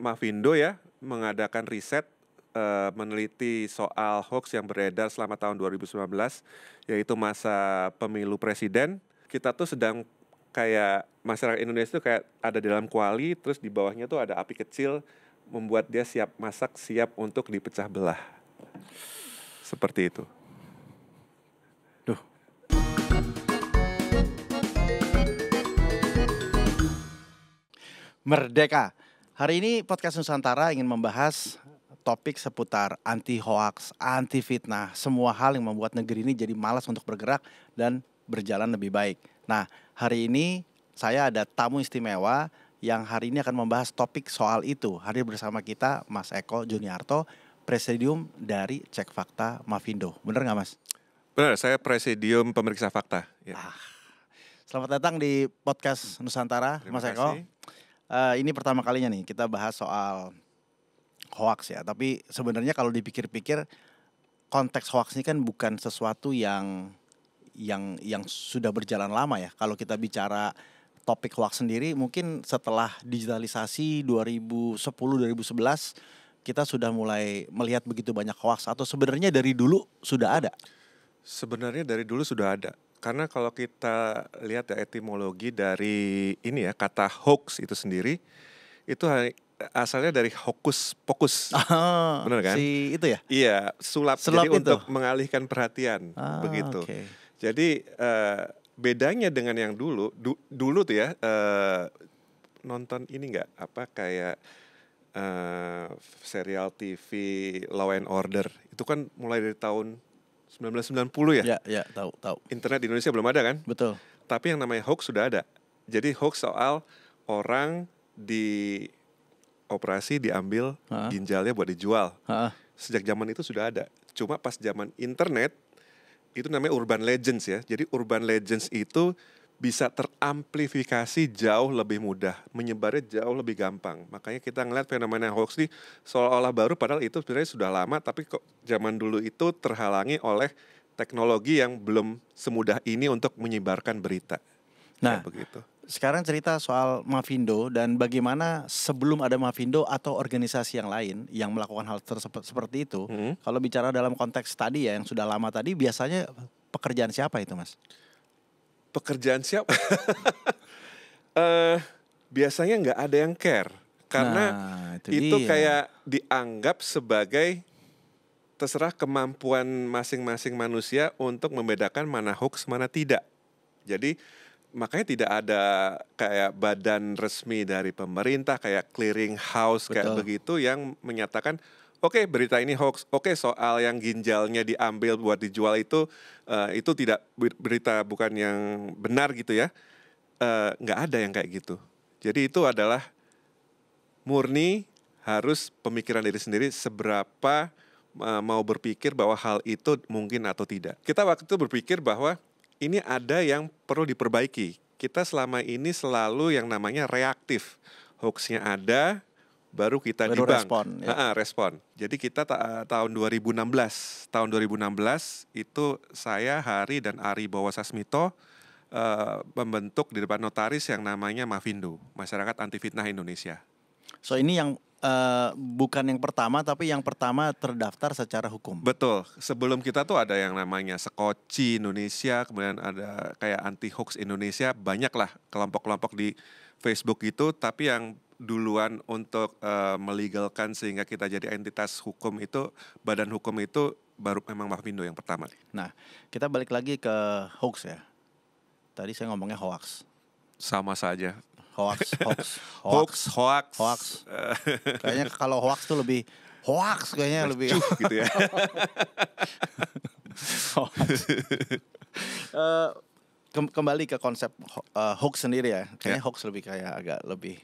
Mavindo ya mengadakan riset meneliti soal hoax yang beredar selama tahun 2019, yaitu masa pemilu presiden. Kita tuh sedang kayak masyarakat Indonesia tuh kayak ada di dalam kuali, terus di bawahnya tuh ada api kecil membuat dia siap masak, siap untuk dipecah belah. Seperti itu. Duh. Merdeka. Hari ini podcast Nusantara ingin membahas topik seputar anti hoax, anti fitnah, semua hal yang membuat negeri ini jadi malas untuk bergerak dan berjalan lebih baik. Nah, hari ini saya ada tamu istimewa yang hari ini akan membahas topik soal itu. Hadir bersama kita Mas Eko Juniarto, Presidium dari Cek Fakta Mavindo. Bener nggak, Mas? Benar, saya Presidium Pemeriksa Fakta. Ya. Selamat datang di podcast Nusantara, Terima Mas Eko. kasih. Ini pertama kalinya nih kita bahas soal hoax ya. Tapi sebenarnya kalau dipikir-pikir konteks hoax ini kan bukan sesuatu yang sudah berjalan lama ya. Kalau kita bicara topik hoax sendiri mungkin setelah digitalisasi 2010-2011 kita sudah mulai melihat begitu banyak hoax, atau sebenarnya dari dulu sudah ada? Sebenarnya dari dulu sudah ada. Karena kalau kita lihat ya etimologi dari ini ya, kata hoax itu sendiri, itu asalnya dari hokus pokus. Benar kan? Si itu ya? Iya, sulap. Sulap Jadi itu? untuk mengalihkan perhatian, begitu. Okay. Jadi bedanya dengan yang dulu tuh ya, nonton ini nggak, apa kayak serial TV Law and Order, itu kan mulai dari tahun 1990 ya? Ya, tahu. Internet di Indonesia belum ada kan? Betul. Tapi yang namanya hoax sudah ada. Jadi hoax soal orang dioperasi, diambil ginjalnya buat dijual. Sejak zaman itu sudah ada. Cuma pas zaman internet, itu namanya urban legends ya. Jadi urban legends itu bisa teramplifikasi jauh lebih mudah, menyebarnya jauh lebih gampang. Makanya kita ngeliat fenomena hoax ini seolah-olah baru, padahal itu sebenarnya sudah lama, tapi kok zaman dulu itu terhalangi oleh teknologi yang belum semudah ini untuk menyebarkan berita. Nah, begitu. Sekarang cerita soal Mavindo dan bagaimana sebelum ada Mavindo atau organisasi yang lain yang melakukan hal tersebut seperti itu. Kalau bicara dalam konteks tadi ya yang sudah lama tadi, biasanya pekerjaan siapa itu, Mas? Pekerjaan siapa? Biasanya nggak ada yang care. Karena itu kayak dianggap sebagai terserah kemampuan masing-masing manusia untuk membedakan mana hoax, mana tidak. Jadi makanya tidak ada kayak badan resmi dari pemerintah, kayak clearing house kayak begitu yang menyatakan oke, berita ini hoax, oke, soal yang ginjalnya diambil buat dijual itu tidak berita, bukan yang benar gitu ya. Nggak ada yang kayak gitu. Jadi itu adalah murni harus pemikiran diri sendiri seberapa mau berpikir bahwa hal itu mungkin atau tidak. Kita waktu itu berpikir bahwa ini ada yang perlu diperbaiki. Kita selama ini selalu yang namanya reaktif. Hoaxnya ada, baru kita dibang. Respon. Jadi kita tahun 2016 itu saya, Hari dan Ari Bawasasmito membentuk di depan notaris yang namanya Mavindo, Masyarakat Anti Fitnah Indonesia. So ini yang bukan yang pertama, tapi yang pertama terdaftar secara hukum. Betul. Sebelum kita tuh ada yang namanya Sekoci Indonesia, kemudian ada kayak Anti Hoax Indonesia, banyaklah kelompok-kelompok di Facebook gitu. Tapi yang duluan untuk melegalkan sehingga kita jadi entitas hukum itu, badan hukum itu baru memang Mavindo yang pertama. Nah, kita balik lagi ke hoax ya. Tadi saya ngomongnya hoax. Sama saja. Hoax. Kayaknya kalau hoax tuh lebih hoax, kayaknya lebih gitu ya. Kembali ke konsep hoax sendiri ya. Kayaknya hoax lebih kayak agak lebih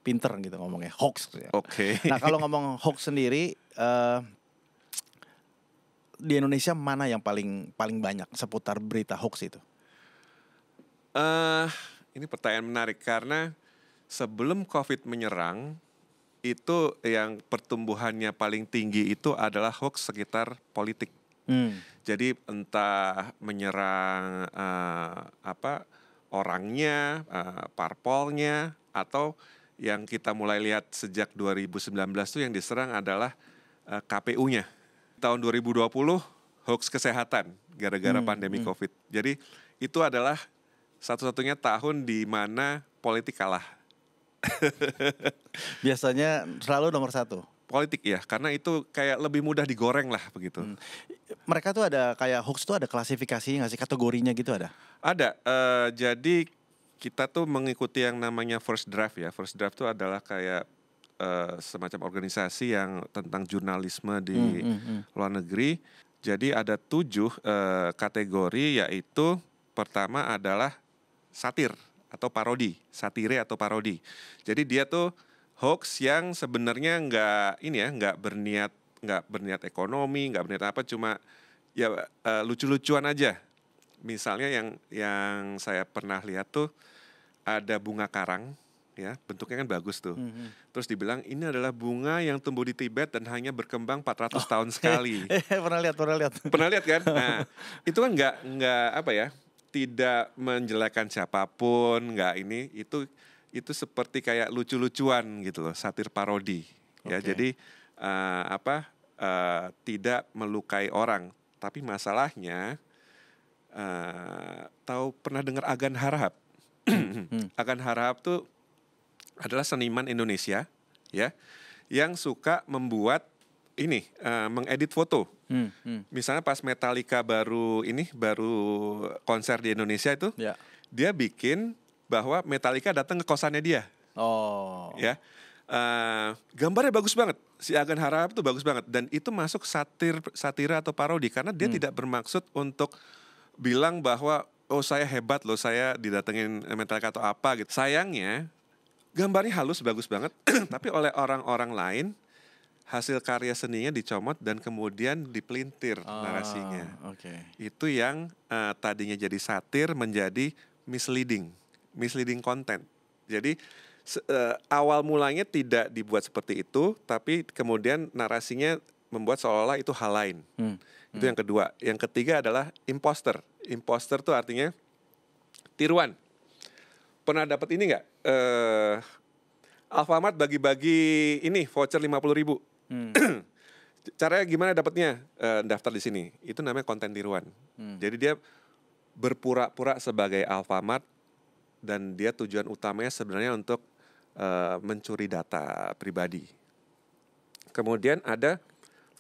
pinter gitu ngomongnya, hoax ya. Oke. Nah, kalau ngomong hoax sendiri di Indonesia mana yang paling banyak seputar berita hoax itu? Ini pertanyaan menarik karena sebelum COVID menyerang, itu yang pertumbuhannya paling tinggi itu adalah hoax sekitar politik. Jadi entah menyerang orangnya, parpolnya, atau yang kita mulai lihat sejak 2019 tuh yang diserang adalah KPU-nya. Tahun 2020 hoax kesehatan gara-gara pandemi COVID. Jadi itu adalah satu-satunya tahun di mana politik kalah. Biasanya selalu nomor 1. Politik ya, karena itu kayak lebih mudah digoreng lah begitu. Mereka tuh ada kayak hoax tuh ada klasifikasinya nggak sih, kategorinya gitu ada? Ada, jadi kita tuh mengikuti yang namanya first draft ya. First draft tuh adalah kayak semacam organisasi yang tentang jurnalisme di luar negeri. Jadi ada 7 kategori, yaitu pertama adalah satir atau parodi, satire atau parodi. Jadi dia tuh hoax yang sebenarnya nggak berniat ekonomi, nggak berniat apa, cuma ya lucu-lucuan aja. Misalnya yang saya pernah lihat tuh ada bunga karang, ya bentuknya kan bagus tuh. Terus dibilang ini adalah bunga yang tumbuh di Tibet dan hanya berkembang 400 tahun sekali. Pernah lihat. Pernah lihat kan? Nah, itu kan nggak apa ya? Tidak menjelekkan siapapun, nggak ini. Itu seperti kayak lucu-lucuan gitu loh, satir parodi. Ya, jadi tidak melukai orang. Tapi masalahnya tahu pernah dengar Agan Harahap? Agan Harahap tuh adalah seniman Indonesia ya yang suka membuat mengedit foto. Misalnya pas Metallica baru konser di Indonesia itu, dia bikin bahwa Metallica datang ke kosannya dia. Ya. Gambarnya bagus banget. Si Agan Harahap tuh bagus banget, dan itu masuk satira atau parodi karena dia tidak bermaksud untuk bilang bahwa saya hebat loh, saya didatengin Metallica atau apa gitu. Sayangnya gambarnya halus, bagus banget, tapi oleh orang-orang lain hasil karya seninya dicomot dan kemudian dipelintir narasinya. Itu yang tadinya jadi satir menjadi misleading content. Jadi awal mulanya tidak dibuat seperti itu, tapi kemudian narasinya membuat seolah-olah itu hal lain. Itu yang kedua. Yang ketiga adalah imposter. Imposter tuh artinya tiruan. Pernah dapat ini nggak? Alfamart bagi-bagi ini voucher 50.000. Caranya gimana dapatnya? Daftar di sini. Itu namanya konten tiruan. Jadi dia berpura-pura sebagai Alfamart dan dia tujuan utamanya sebenarnya untuk mencuri data pribadi. Kemudian ada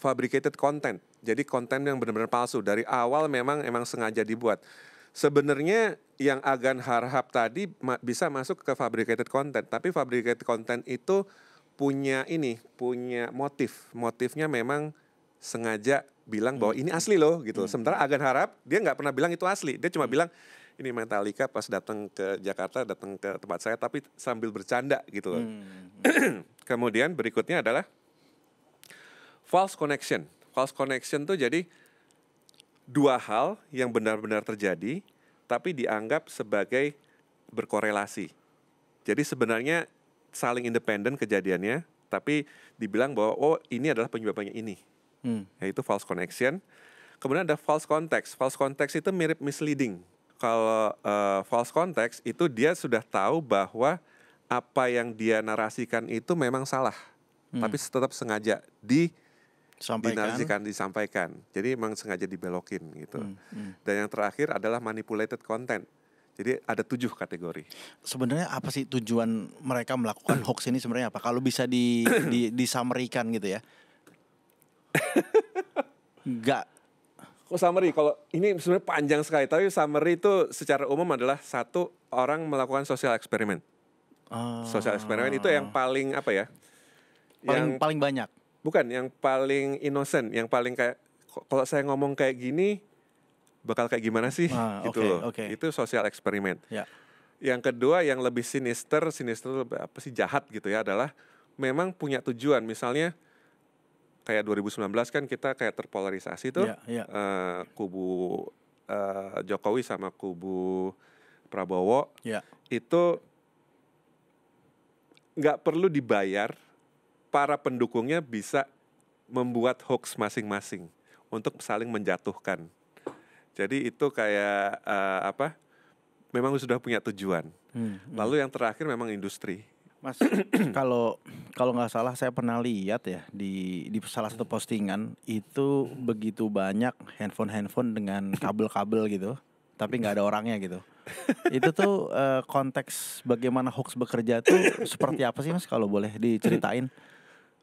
fabricated content. Jadi konten yang benar-benar palsu. Dari awal memang sengaja dibuat. Sebenarnya yang Agan Harahap tadi bisa masuk ke fabricated content. Tapi fabricated content itu punya motif. Motifnya memang sengaja bilang bahwa ini asli loh gitu. Sementara Agan Harahap dia nggak pernah bilang itu asli. Dia cuma bilang ini Metallica pas datang ke Jakarta, datang ke tempat saya, tapi sambil bercanda gitu loh. Kemudian berikutnya adalah false connection. False connection tuh jadi dua hal yang benar-benar terjadi, tapi dianggap sebagai berkorelasi. Jadi sebenarnya saling independen kejadiannya, tapi dibilang bahwa ini adalah penyebabnya ini. Yaitu false connection. Kemudian ada false context. False context itu mirip misleading. Kalau false context itu dia sudah tahu bahwa apa yang dia narasikan itu memang salah, tapi tetap sengaja disampaikan. Jadi memang sengaja dibelokin gitu. Dan yang terakhir adalah manipulated content. Jadi ada 7 kategori. Sebenarnya apa sih tujuan mereka melakukan hoax ini sebenarnya apa? Kalau bisa disummary-kan gitu ya. Enggak. Kok summary? Kalau ini sebenarnya panjang sekali, tapi summary itu secara umum adalah satu orang melakukan social experiment. Social experiment itu yang paling apa ya? Paling banyak. Bukan, yang paling innocent, yang paling kayak kalau saya ngomong kayak gini bakal kayak gimana sih gitu loh. Itu social experiment. Yang kedua yang lebih sinister apa sih, jahat gitu ya, adalah memang punya tujuan. Misalnya kayak 2019 kan kita kayak terpolarisasi tuh. Kubu Jokowi sama kubu Prabowo. Itu nggak perlu dibayar, para pendukungnya bisa membuat hoax masing-masing untuk saling menjatuhkan. Jadi itu kayak memang sudah punya tujuan. Lalu yang terakhir memang industri. Mas, kalau kalau nggak salah saya pernah lihat ya di salah satu postingan itu begitu banyak handphone dengan kabel-kabel gitu, tapi nggak ada orangnya gitu. Itu tuh konteks bagaimana hoax bekerja tuh seperti apa sih Mas kalau boleh diceritain?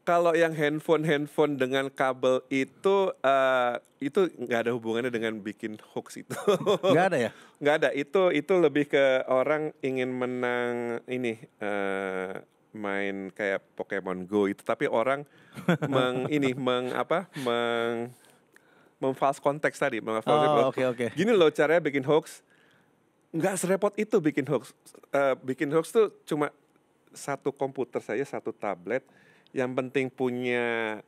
Kalau yang handphone dengan kabel itu nggak ada hubungannya dengan bikin hoax itu. Nggak ada ya? Nggak ada. Itu lebih ke orang ingin menang ini main kayak Pokemon Go itu, tapi orang memfals konteks tadi, Oh, oke. gini loh caranya bikin hoax. Nggak serepot itu bikin hoax. Bikin hoax tuh cuma satu komputer saja, satu tablet. Yang penting punya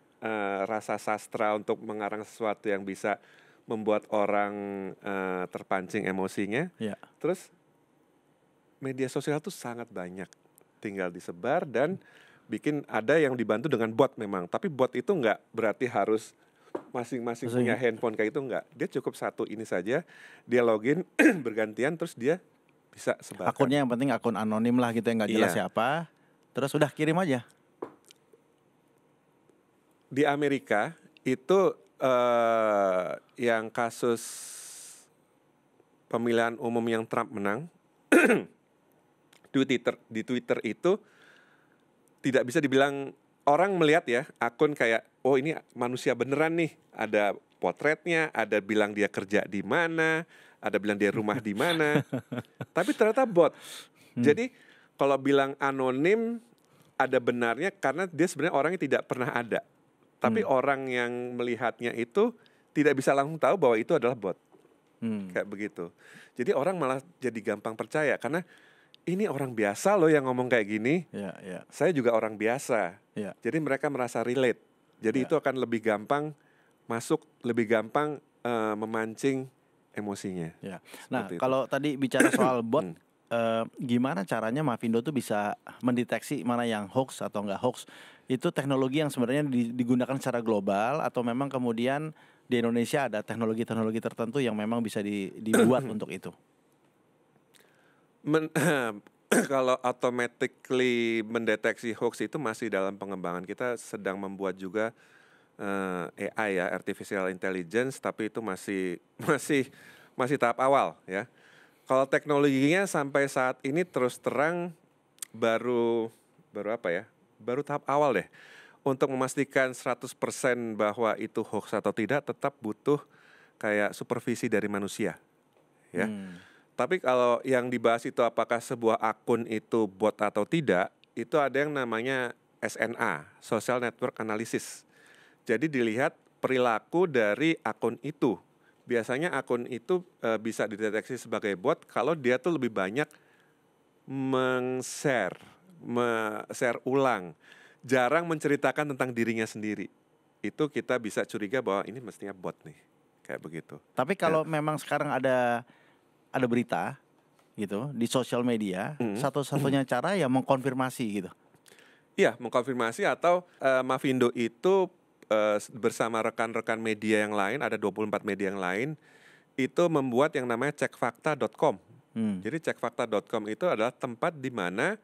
rasa sastra untuk mengarang sesuatu yang bisa membuat orang terpancing emosinya. Ya. Terus media sosial tuh sangat banyak, tinggal disebar dan bikin, ada yang dibantu dengan bot memang. Tapi bot itu nggak berarti harus masing-masing punya handphone kayak itu, nggak. Dia cukup satu ini saja, dia login bergantian terus dia bisa sebarkan. Akunnya yang penting akun anonim lah gitu yang nggak jelas siapa. Terus udah kirim aja. Di Amerika itu yang kasus pemilihan umum yang Trump menang di Twitter itu tidak bisa dibilang, orang melihat ya akun kayak, oh ini manusia beneran nih, ada potretnya, ada bilang dia kerja di mana, ada bilang dia rumah di mana, tapi ternyata bot. Jadi kalau bilang anonim ada benarnya karena dia sebenarnya orangnya tidak pernah ada. Tapi orang yang melihatnya itu tidak bisa langsung tahu bahwa itu adalah bot. Kayak begitu. Jadi orang malah jadi gampang percaya karena ini orang biasa loh yang ngomong kayak gini. Ya. Saya juga orang biasa. Ya. Jadi mereka merasa relate. Jadi itu akan lebih gampang masuk, lebih gampang memancing emosinya. Ya. Nah, kalau tadi bicara soal bot, gimana caranya Mavindo tuh bisa mendeteksi mana yang hoax atau nggak hoax? Itu teknologi yang sebenarnya digunakan secara global atau memang kemudian di Indonesia ada teknologi-teknologi tertentu yang memang bisa dibuat untuk itu? Kalau automatically mendeteksi hoax itu masih dalam pengembangan. Kita sedang membuat juga AI ya, artificial intelligence, tapi itu masih tahap awal ya. Kalau teknologinya sampai saat ini terus terang baru apa ya? Baru tahap awal deh. Untuk memastikan 100% bahwa itu hoax atau tidak, tetap butuh kayak supervisi dari manusia ya. Tapi kalau yang dibahas itu apakah sebuah akun itu bot atau tidak, itu ada yang namanya SNA, Social Network Analysis. Jadi dilihat perilaku dari akun itu. Biasanya akun itu bisa dideteksi sebagai bot kalau dia tuh lebih banyak share ulang, jarang menceritakan tentang dirinya sendiri. Itu kita bisa curiga bahwa ini mestinya bot nih, kayak begitu. Tapi kalau memang sekarang ada berita gitu di sosial media, satu-satunya cara ya mengkonfirmasi gitu. Iya, mengkonfirmasi atau Mavindo itu bersama rekan-rekan media yang lain, ada 24 media yang lain, itu membuat yang namanya cekfakta.com. Jadi cekfakta.com itu adalah tempat di mana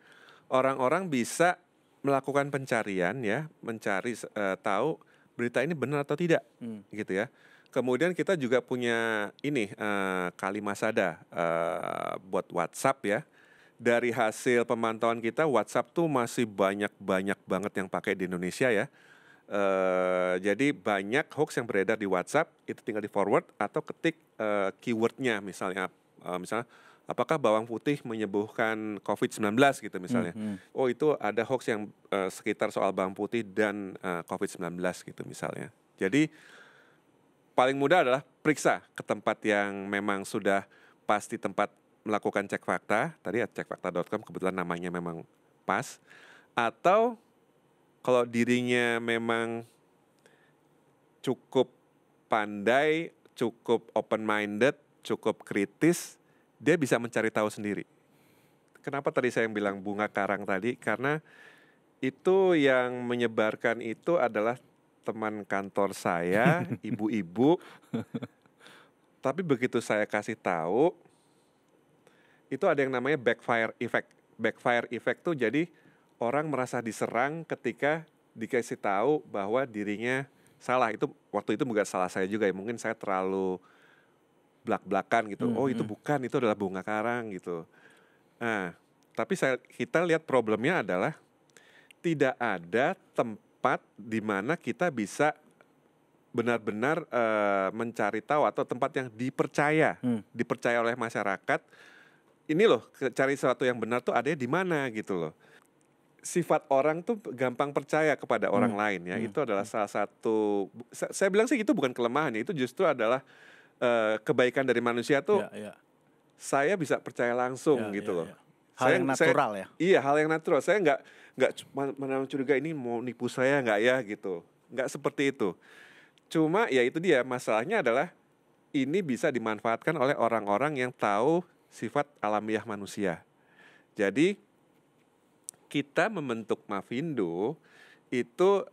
orang-orang bisa melakukan pencarian ya, mencari tahu berita ini benar atau tidak, gitu ya. Kemudian kita juga punya ini Kalimasada buat WhatsApp ya. Dari hasil pemantauan kita, WhatsApp tuh masih banyak banget yang pakai di Indonesia ya. Jadi banyak hoax yang beredar di WhatsApp, itu tinggal di forward atau ketik keywordnya misalnya apakah bawang putih menyembuhkan COVID-19 gitu misalnya. Oh itu ada hoax yang sekitar soal bawang putih dan COVID-19 gitu misalnya. Jadi paling mudah adalah periksa ke tempat yang memang sudah pasti tempat melakukan cek fakta. Tadi cekfakta.com kebetulan namanya memang pas. Atau kalau dirinya memang cukup pandai, cukup open-minded, cukup kritis, dia bisa mencari tahu sendiri. Kenapa tadi saya bilang bunga karang tadi? Karena itu yang menyebarkan itu adalah teman kantor saya, ibu-ibu. Tapi begitu saya kasih tahu, itu ada yang namanya backfire effect. Backfire effect tuh jadi orang merasa diserang ketika dikasih tahu bahwa dirinya salah. Itu waktu itu bukan salah saya juga ya, mungkin saya terlalu belak-belakan gitu. Oh itu bukan, itu adalah bunga karang gitu. Nah, tapi kita lihat problemnya adalah tidak ada tempat di mana kita bisa benar-benar mencari tahu, atau tempat yang dipercaya oleh masyarakat. Ini loh, cari sesuatu yang benar tuh ada di mana gitu loh. Sifat orang tuh gampang percaya kepada orang lain ya. Itu adalah salah satu, saya bilang sih itu bukan kelemahan ya, itu justru adalah kebaikan dari manusia tuh. Saya bisa percaya langsung gitu loh. Hal yang natural ya. Iya, hal yang natural. Saya nggak cuma curiga ini mau nipu saya nggak ya gitu. Nggak seperti itu. Cuma ya itu dia, masalahnya adalah ini bisa dimanfaatkan oleh orang-orang yang tahu sifat alamiah manusia. Jadi kita membentuk Mavindo itu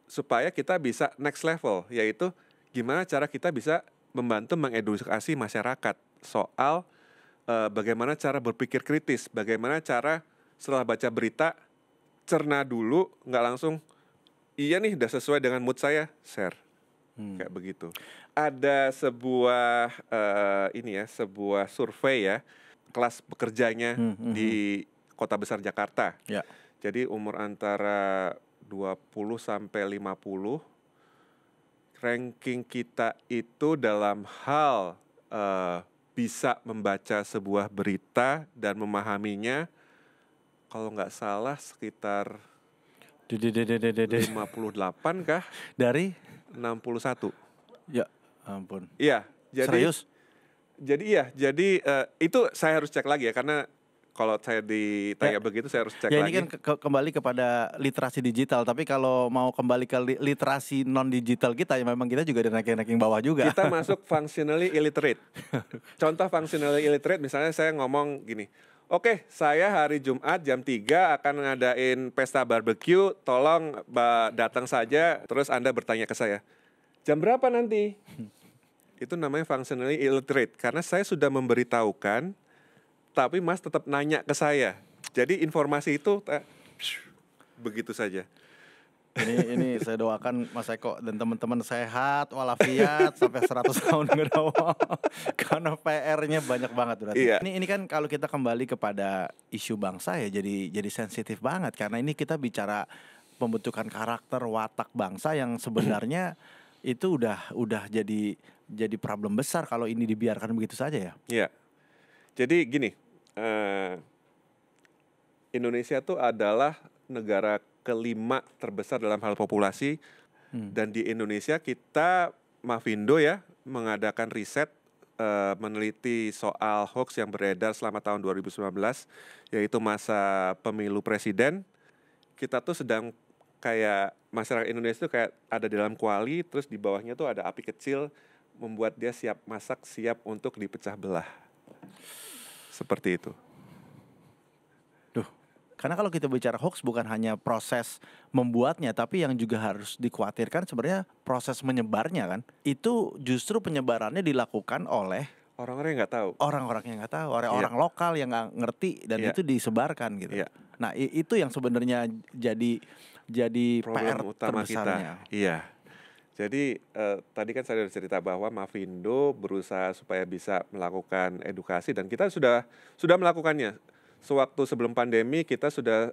supaya kita bisa next level, yaitu gimana cara kita bisa membantu mengedukasi masyarakat soal bagaimana cara berpikir kritis, bagaimana cara setelah baca berita cerna dulu, nggak langsung iya nih udah sesuai dengan mood saya, share. Kayak begitu. Ada sebuah sebuah survei ya, kelas pekerjanya di Kota Besar Jakarta. Jadi umur antara 20 sampai 50, ranking kita itu dalam hal bisa membaca sebuah berita dan memahaminya, kalau nggak salah sekitar 58 kah? Dari 61. Ya ampun. Iya, jadi serius? Jadi itu saya harus cek lagi ya, karena kalau saya ditanya begitu saya harus cek lagi. Ya ini kan kembali kepada literasi digital, tapi kalau mau kembali ke literasi non digital kita ya memang kita juga ada ranking bawah juga. Kita masuk functionally illiterate. Contoh functionally illiterate, misalnya saya ngomong gini, oke, saya hari Jumat jam 3 akan ngadain pesta barbecue, tolong datang saja. Terus Anda bertanya ke saya, jam berapa nanti? Itu namanya functionally illiterate, karena saya sudah memberitahukan, tapi Mas tetap nanya ke saya. Jadi informasi itu begitu saja. Ini saya doakan Mas Eko dan teman-teman sehat walafiat sampai 100 tahun ke depan. Karena PR-nya banyak banget berarti. Iya. Ini kan kalau kita kembali kepada isu bangsa ya jadi sensitif banget, karena ini kita bicara pembentukan karakter watak bangsa yang sebenarnya itu udah jadi problem besar kalau ini dibiarkan begitu saja ya. Iya. Jadi gini, Indonesia tuh adalah negara kelima terbesar dalam hal populasi, dan di Indonesia kita Mavindo ya mengadakan riset meneliti soal hoax yang beredar selama tahun 2019, yaitu masa pemilu presiden. Kita tuh sedang kayak masyarakat Indonesia tuh kayak ada di dalam kuali, terus di bawahnya tuh ada api kecil membuat dia siap masak, siap untuk dipecah belah. Seperti itu. Karena kalau kita bicara hoax bukan hanya proses membuatnya, tapi yang juga harus dikhawatirkan sebenarnya proses menyebarnya kan. Itu justru penyebarannya dilakukan oleh orang-orang yang nggak tahu. Orang-orang yang nggak tahu, orang lokal yang nggak ngerti, dan itu disebarkan gitu. Nah itu yang sebenarnya jadi problem PR utama terbesarnya. kita. Iya. Jadi tadi kan saya sudah cerita bahwa Mavindo berusaha supaya bisa melakukan edukasi, dan kita sudah melakukannya. Sewaktu sebelum pandemi kita sudah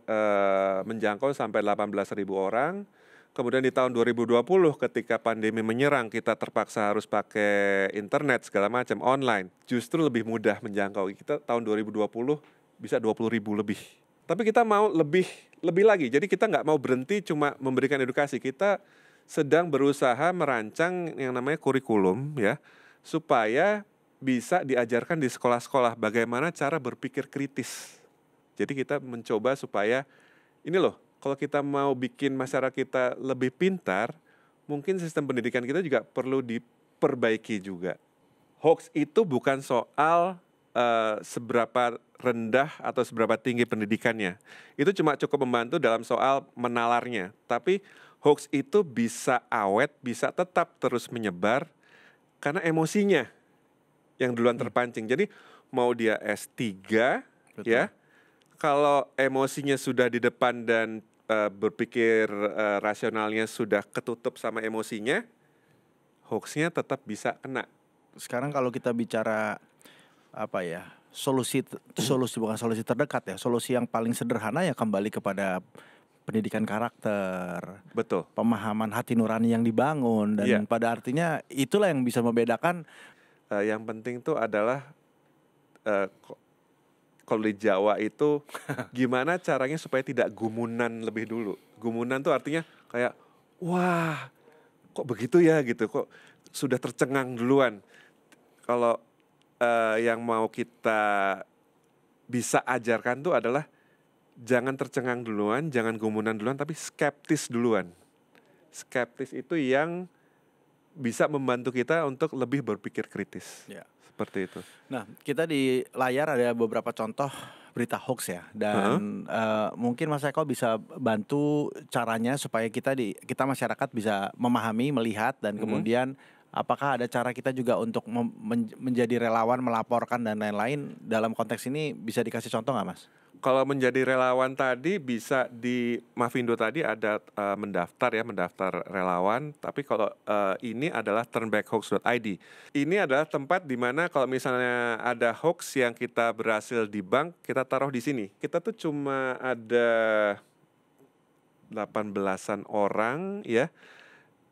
menjangkau sampai 18.000 orang. Kemudian di tahun 2020 ketika pandemi menyerang, kita terpaksa harus pakai internet segala macam online. Justru lebih mudah menjangkau. Kita tahun 2020 bisa 20.000 lebih. Tapi kita mau lebih lagi. Jadi kita nggak mau berhenti cuma memberikan edukasi. Kita sedang berusaha merancang yang namanya kurikulum ya, supaya bisa diajarkan di sekolah-sekolah bagaimana cara berpikir kritis. Jadi kita mencoba supaya ini loh, kalau kita mau bikin masyarakat kita lebih pintar, mungkin sistem pendidikan kita juga perlu diperbaiki juga. Hoax itu bukan soal seberapa rendah atau seberapa tinggi pendidikannya. Itu cuma cukup membantu dalam soal menalarnya. Tapi hoax itu bisa awet, bisa tetap terus menyebar karena emosinya yang duluan terpancing. Jadi mau dia S3 ya, kalau emosinya sudah di depan dan berpikir rasionalnya sudah ketutup sama emosinya, hoaxnya tetap bisa kena. Sekarang kalau kita bicara apa ya, solusi bukan solusi terdekat ya, solusi yang paling sederhana ya kembali kepada pendidikan karakter, betul, pemahaman hati nurani yang dibangun, dan pada artinya itulah yang bisa membedakan. Yang penting tuh adalah kalau di Jawa itu gimana caranya supaya tidak gumunan lebih dulu. Gumunan tuh artinya kayak wah kok begitu ya gitu, kok sudah tercengang duluan. Kalau yang mau kita bisa ajarkan tuh adalah jangan tercengang duluan, jangan gumunan duluan, tapi skeptis duluan. Skeptis itu yang bisa membantu kita untuk lebih berpikir kritis. Ya. Seperti itu. Nah, kita di layar ada beberapa contoh berita hoax ya, dan mungkin Mas Eko bisa bantu caranya supaya kita masyarakat bisa memahami, melihat, dan kemudian apakah ada cara kita juga untuk menjadi relawan, melaporkan dan lain-lain dalam konteks ini, bisa dikasih contoh nggak Mas? Kalau menjadi relawan tadi bisa di Mavindo tadi ada mendaftar relawan. Tapi kalau ini adalah turnbackhoax.id. Ini adalah tempat di mana kalau misalnya ada hoax yang kita berhasil debunk, kita taruh di sini. Kita tuh cuma ada 18-an orang ya.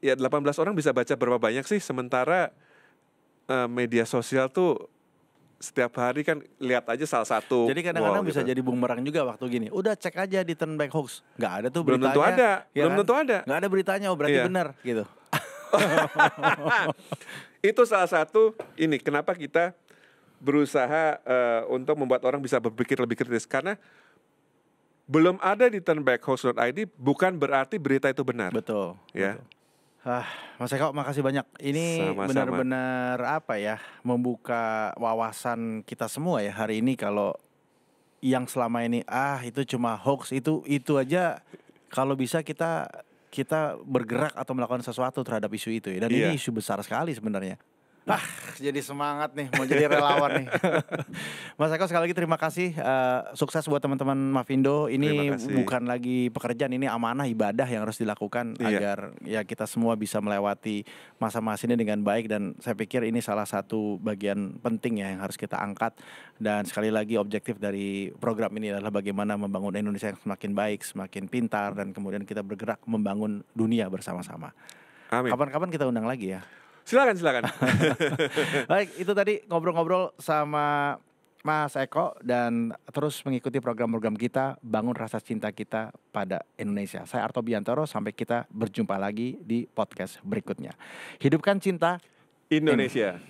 Ya 18 orang bisa baca berapa banyak sih, sementara media sosial tuh setiap hari kan lihat aja salah satu. Jadi kadang-kadang bisa jadi bumerang juga waktu gini. Udah cek aja di Turnback Hoax. Nggak ada tuh beritanya. Belum tentu ada. Nggak ada beritanya, berarti benar gitu. Itu salah satu ini kenapa kita berusaha untuk membuat orang bisa berpikir lebih kritis. Karena belum ada di turnbackhoax.id bukan berarti berita itu benar. Betul. Ya. Betul. Mas Eko, makasih banyak. Ini benar-benar membuka wawasan kita semua ya hari ini. Kalau yang selama ini itu cuma hoax, itu aja kalau bisa kita bergerak atau melakukan sesuatu terhadap isu itu ya. Dan ini isu besar sekali sebenarnya. Jadi semangat nih mau jadi relawan nih. Mas Eko, sekali lagi terima kasih. Sukses buat teman-teman Mavindo. Ini bukan lagi pekerjaan, ini amanah, ibadah yang harus dilakukan agar ya kita semua bisa melewati masa-masa ini dengan baik. Dan saya pikir ini salah satu bagian penting ya yang harus kita angkat. Dan sekali lagi objektif dari program ini adalah bagaimana membangun Indonesia yang semakin baik, semakin pintar, dan kemudian kita bergerak membangun dunia bersama-sama. Amin. Kapan-kapan kita undang lagi ya. Silakan. Baik, itu tadi ngobrol-ngobrol sama Mas Eko, dan terus mengikuti program-program kita, bangun rasa cinta kita pada Indonesia. Saya Arto Biantoro, sampai kita berjumpa lagi di podcast berikutnya. Hidupkan cinta Indonesia.